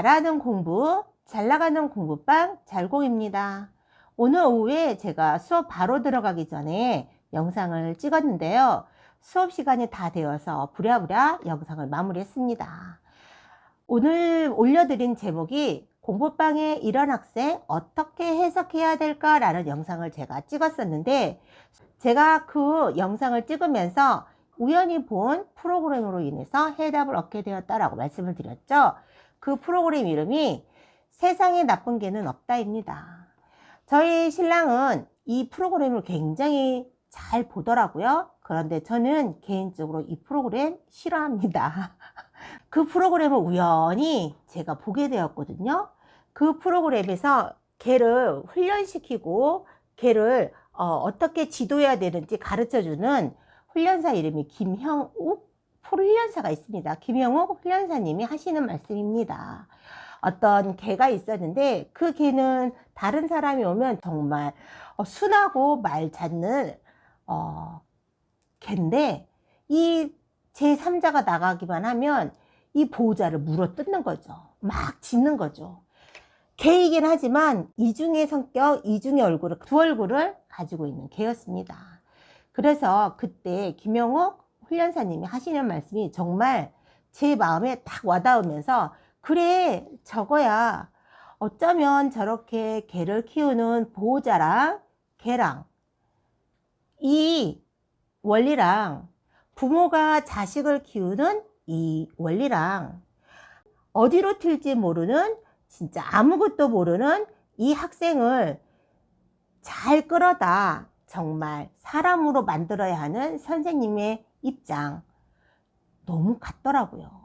잘하는 공부, 잘 나가는 공부방 잘공입니다. 오늘 오후에 제가 수업 바로 들어가기 전에 영상을 찍었는데요. 수업 시간이 다 되어서 부랴부랴 영상을 마무리했습니다. 오늘 올려드린 제목이 공부방에 이런 학생 어떻게 해석해야 될까라는 영상을 제가 찍었었는데, 제가 그 영상을 찍으면서 우연히 본 프로그램으로 인해서 해답을 얻게 되었다라고 말씀을 드렸죠. 그 프로그램 이름이 세상에 나쁜 개는 없다입니다. 저희 신랑은 이 프로그램을 굉장히 잘 보더라고요. 그런데 저는 개인적으로 이 프로그램 싫어합니다. 그 프로그램을 우연히 제가 보게 되었거든요. 그 프로그램에서 개를 훈련시키고 개를 어떻게 지도해야 되는지 가르쳐주는 훈련사 이름이 김형욱 훈련사가 있습니다. 김형욱 훈련사님이 하시는 말씀입니다. 어떤 개가 있었는데 그 개는 다른 사람이 오면 정말 순하고 말 찾는 개인데, 이 제3자가 나가기만 하면 이 보호자를 물어뜯는 거죠. 막 짖는 거죠. 개이긴 하지만 이중의 성격, 이중의 얼굴을, 두 얼굴을 가지고 있는 개였습니다. 그래서 그때 김영욱 훈련사님이 하시는 말씀이 정말 제 마음에 딱 와닿으면서, 그래, 저거야. 어쩌면 저렇게 개를 키우는 보호자랑 개랑 이 원리랑 부모가 자식을 키우는 이 원리랑 어디로 튈지 모르는, 진짜 아무것도 모르는 이 학생을 잘 끌어다 정말 사람으로 만들어야 하는 선생님의 입장 너무 같더라고요.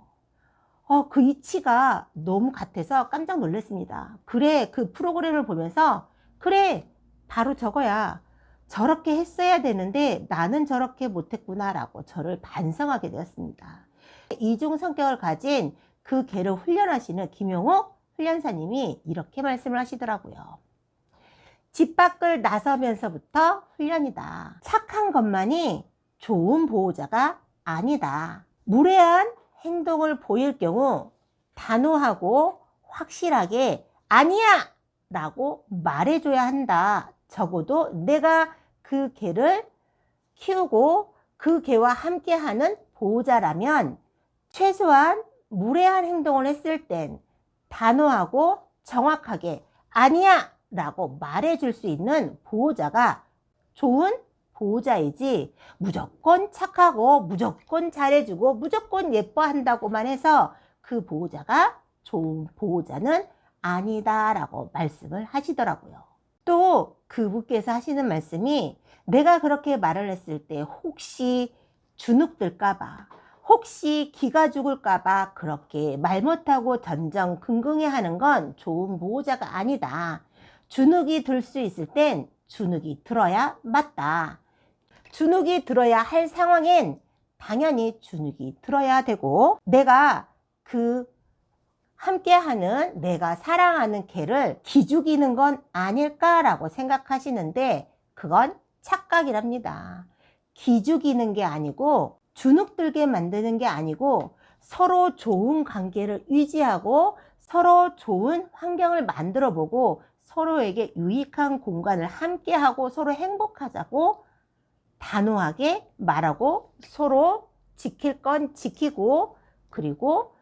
그 이치가 너무 같아서 깜짝 놀랐습니다. 그래, 그 프로그램을 보면서 그래, 바로 저거야. 저렇게 했어야 되는데 나는 저렇게 못했구나 라고 저를 반성하게 되었습니다. 이중 성격을 가진 그 개를 훈련하시는 김용욱 훈련사님이 이렇게 말씀을 하시더라고요. 집 밖을 나서면서부터 훈련이다. 착한 것만이 좋은 보호자가 아니다. 무례한 행동을 보일 경우 단호하고 확실하게 아니야! 라고 말해줘야 한다. 적어도 내가 그 개를 키우고 그 개와 함께하는 보호자라면 최소한 무례한 행동을 했을 땐 단호하고 정확하게 아니야! 라고 말해줄 수 있는 보호자가 좋은 보호자이지, 무조건 착하고 무조건 잘해주고 무조건 예뻐한다고만 해서 그 보호자가 좋은 보호자는 아니다 라고 말씀을 하시더라고요. 또 그분께서 하시는 말씀이, 내가 그렇게 말을 했을 때 혹시 주눅들까봐, 혹시 기가 죽을까봐 그렇게 말 못하고 전전긍긍해 하는 건 좋은 보호자가 아니다. 주눅이 들 수 있을 땐 주눅이 들어야 맞다. 주눅이 들어야 할 상황엔 당연히 주눅이 들어야 되고, 내가 그 함께하는, 내가 사랑하는 개를 기죽이는 건 아닐까라고 생각하시는데 그건 착각이랍니다. 기죽이는 게 아니고 주눅들게 만드는 게 아니고 서로 좋은 관계를 유지하고 서로 좋은 환경을 만들어 보고 서로에게 유익한 공간을 함께하고 서로 행복하자고 단호하게 말하고 서로 지킬 건 지키고, 그리고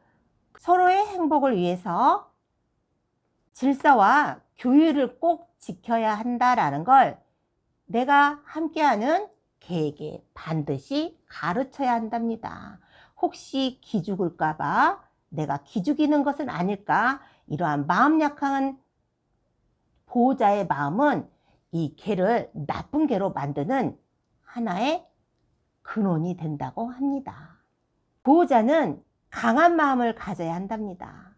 서로의 행복을 위해서 질서와 규율을 꼭 지켜야 한다라는 걸 내가 함께하는 개에게 반드시 가르쳐야 한답니다. 혹시 기죽을까봐 내가 기죽이는 것은 아닐까? 이러한 마음 약한 보호자의 마음은 이 개를 나쁜 개로 만드는 하나의 근원이 된다고 합니다. 보호자는 강한 마음을 가져야 한답니다.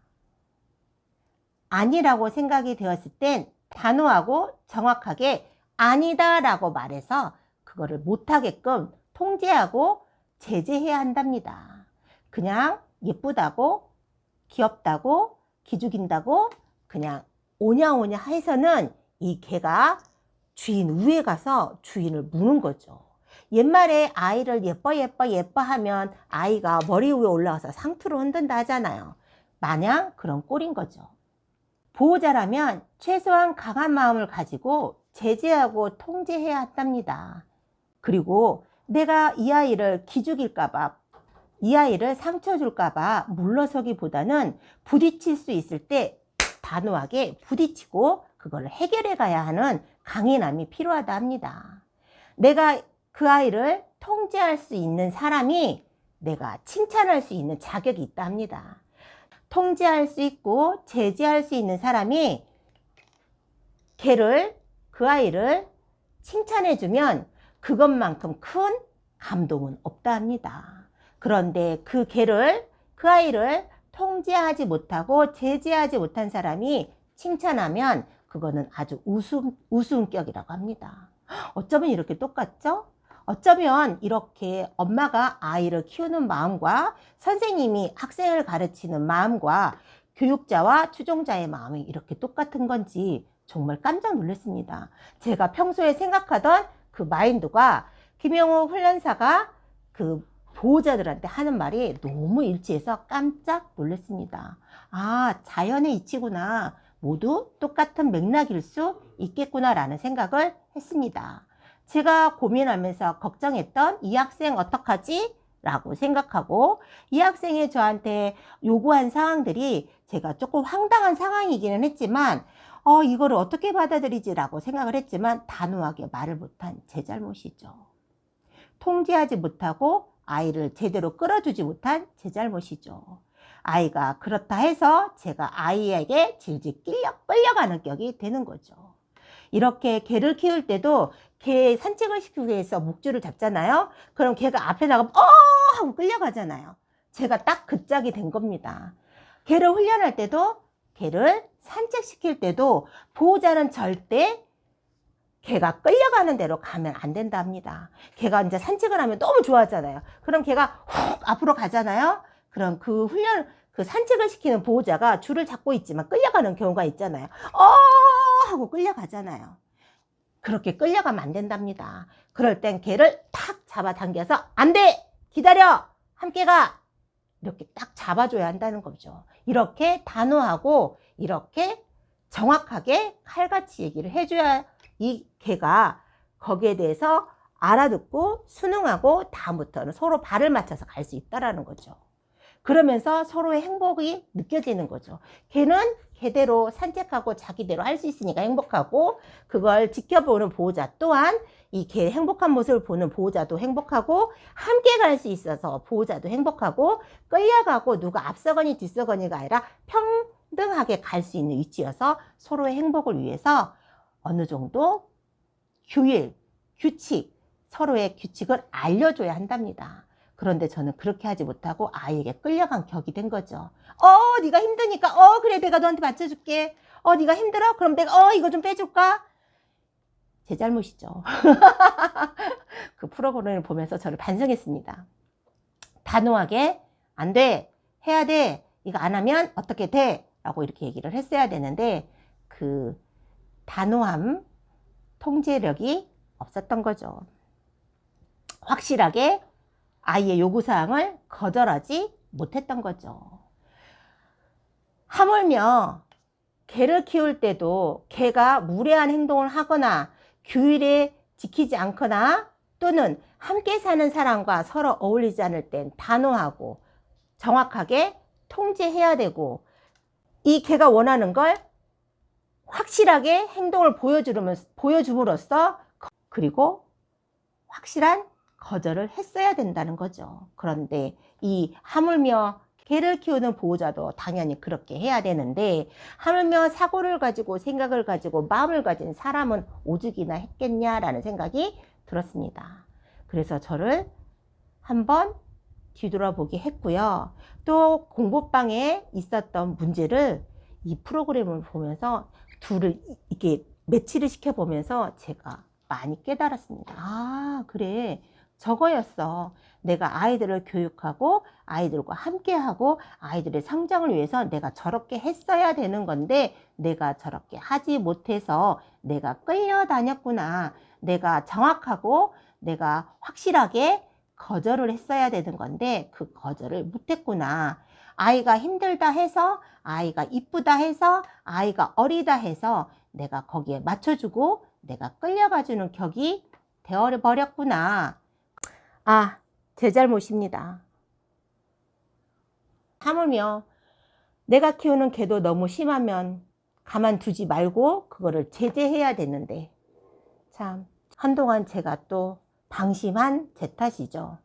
아니라고 생각이 되었을 땐 단호하고 정확하게 아니다 라고 말해서 그거를 못하게끔 통제하고 제재해야 한답니다. 그냥 예쁘다고 귀엽다고 기죽인다고 그냥 오냐오냐 해서는 이 개가 주인 위에 가서 주인을 무는 거죠. 옛말에 아이를 예뻐 하면 아이가 머리 위에 올라와서 상투를 흔든다 하잖아요. 마냥 그런 꼴인 거죠. 보호자라면 최소한 강한 마음을 가지고 제재하고 통제해야 한답니다. 그리고 내가 이 아이를 기죽일까봐, 이 아이를 상처 줄까봐 물러서기보다는 부딪힐 수 있을 때 단호하게 부딪히고 그걸 해결해 가야 하는 강인함이 필요하다 합니다. 내가 그 아이를 통제할 수 있는 사람이 내가 칭찬할 수 있는 자격이 있다 합니다. 통제할 수 있고 제재할 수 있는 사람이 그 아이를 칭찬해주면 그것만큼 큰 감동은 없다 합니다. 그런데 그 아이를 통제하지 못하고 제재하지 못한 사람이 칭찬하면 그거는 아주 우스운격이라고 합니다. 어쩌면 이렇게 똑같죠? 어쩌면 이렇게 엄마가 아이를 키우는 마음과 선생님이 학생을 가르치는 마음과 교육자와 추종자의 마음이 이렇게 똑같은 건지 정말 깜짝 놀랐습니다. 제가 평소에 생각하던 그 마인드가 김영우 훈련사가 그 보호자들한테 하는 말이 너무 일치해서 깜짝 놀랐습니다. 아, 자연의 이치구나. 모두 똑같은 맥락일 수 있겠구나 라는 생각을 했습니다. 제가 고민하면서 걱정했던 이 학생 어떡하지? 라고 생각하고 이 학생이 저한테 요구한 상황들이 제가 조금 황당한 상황이기는 했지만 이거를 어떻게 받아들이지? 라고 생각을 했지만 단호하게 말을 못한 제 잘못이죠. 통제하지 못하고 아이를 제대로 끌어주지 못한 제 잘못이죠. 아이가 그렇다 해서 제가 아이에게 질질 끌려가는 격이 되는 거죠. 이렇게 개를 키울 때도 개 산책을 시키기 위해서 목줄을 잡잖아요. 그럼 개가 앞에 나가면 하고 끌려가잖아요. 제가 딱 그 짝이 된 겁니다. 개를 훈련할 때도 개를 산책시킬 때도 보호자는 절대 개가 끌려가는 대로 가면 안 된다 합니다. 개가 이제 산책을 하면 너무 좋아하잖아요. 그럼 개가 훅 앞으로 가잖아요. 그럼 그 산책을 시키는 보호자가 줄을 잡고 있지만 끌려가는 경우가 있잖아요. 하고 끌려가잖아요. 그렇게 끌려가면 안 된답니다. 그럴 땐 개를 탁 잡아당겨서 안 돼! 기다려! 함께 가! 이렇게 딱 잡아줘야 한다는 거죠. 이렇게 단호하고 이렇게 정확하게 칼같이 얘기를 해줘야 이 개가 거기에 대해서 알아듣고 순응하고 다음부터는 서로 발을 맞춰서 갈 수 있다는 거죠. 그러면서 서로의 행복이 느껴지는 거죠. 개는 개대로 산책하고 자기대로 할 수 있으니까 행복하고 그걸 지켜보는 보호자 또한 이 개의 행복한 모습을 보는 보호자도 행복하고 함께 갈 수 있어서 보호자도 행복하고 끌려가고 누가 앞서거니 뒤서거니가 아니라 평등하게 갈 수 있는 위치여서 서로의 행복을 위해서 어느 정도 규칙, 서로의 규칙을 알려줘야 한답니다. 그런데 저는 그렇게 하지 못하고 아이에게 끌려간 격이 된 거죠. 네가 힘드니까 그래 내가 너한테 맞춰줄게. 네가 힘들어? 그럼 내가 이거 좀 빼줄까? 제 잘못이죠. 그 프로그램을 보면서 저를 반성했습니다. 단호하게 안 돼, 해야 돼, 이거 안 하면 어떻게 돼? 라고 이렇게 얘기를 했어야 되는데 그 단호함, 통제력이 없었던 거죠. 확실하게 아이의 요구사항을 거절하지 못했던 거죠. 하물며 개를 키울 때도 개가 무례한 행동을 하거나 규율에 지키지 않거나 또는 함께 사는 사람과 서로 어울리지 않을 땐 단호하고 정확하게 통제해야 되고 이 개가 원하는 걸 확실하게 행동을 보여줌으로써 그리고 확실한 거절을 했어야 된다는 거죠. 그런데 이 하물며 개를 키우는 보호자도 당연히 그렇게 해야 되는데 하물며 사고를 가지고 생각을 가지고 마음을 가진 사람은 오죽이나 했겠냐라는 생각이 들었습니다. 그래서 저를 한번 뒤돌아보게 했고요. 또 공부방에 있었던 문제를 이 프로그램을 보면서 둘을 이렇게 매치를 시켜보면서 제가 많이 깨달았습니다. 아, 그래. 저거였어. 내가 아이들을 교육하고 아이들과 함께하고 아이들의 성장을 위해서 내가 저렇게 했어야 되는 건데 내가 저렇게 하지 못해서 내가 끌려다녔구나. 내가 정확하고 내가 확실하게 거절을 했어야 되는 건데 그 거절을 못했구나. 아이가 힘들다 해서, 아이가 이쁘다 해서, 아이가 어리다 해서 내가 거기에 맞춰주고 내가 끌려가주는 격이 되어버렸구나. 아, 제 잘못입니다. 하물며 내가 키우는 개도 너무 심하면 가만두지 말고 그거를 제재해야 되는데 참 한동안 제가 또 방심한 제 탓이죠.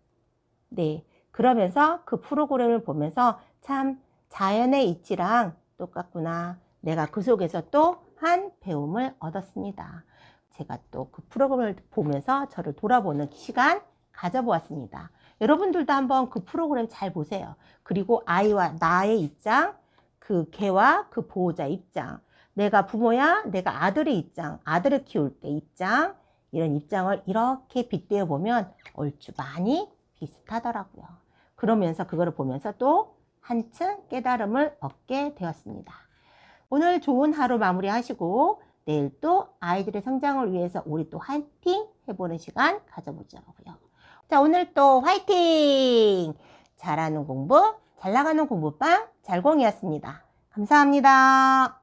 네, 그러면서 그 프로그램을 보면서 참 자연의 이치랑 똑같구나. 내가 그 속에서 또 한 배움을 얻었습니다. 제가 또 그 프로그램을 보면서 저를 돌아보는 시간 가져보았습니다. 여러분들도 한번 그 프로그램 잘 보세요. 그리고 아이와 나의 입장, 그 개와 그 보호자 입장, 내가 부모야, 내가 아들의 입장, 아들을 키울 때 입장, 이런 입장을 이렇게 빗대어 보면 얼추 많이 비슷하더라고요. 그러면서 그거를 보면서 또 한층 깨달음을 얻게 되었습니다. 오늘 좋은 하루 마무리하시고 내일 또 아이들의 성장을 위해서 우리 또 화이팅 해보는 시간 가져보자고요. 자, 오늘 또 화이팅! 잘하는 공부, 잘 나가는 공부방 잘공이었습니다. 감사합니다.